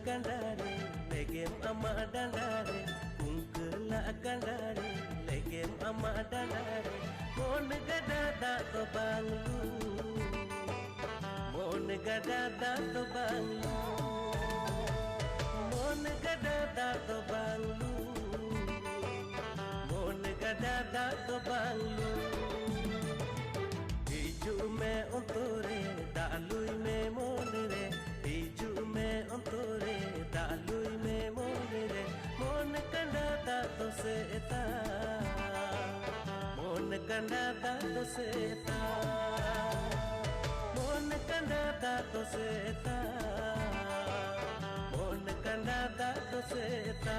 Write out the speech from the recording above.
kandare legem ama dandare ungkela kandare legem ama dandare mon gada da to banglu mon gada da to banglu mon gada da to banglu mon gada da to banglu hiju me ontore dalui me monre hiju me ontore dalui me monre mon kanda da to seta mon kanda da to seta mon kanda da to seta mon kanda da to seta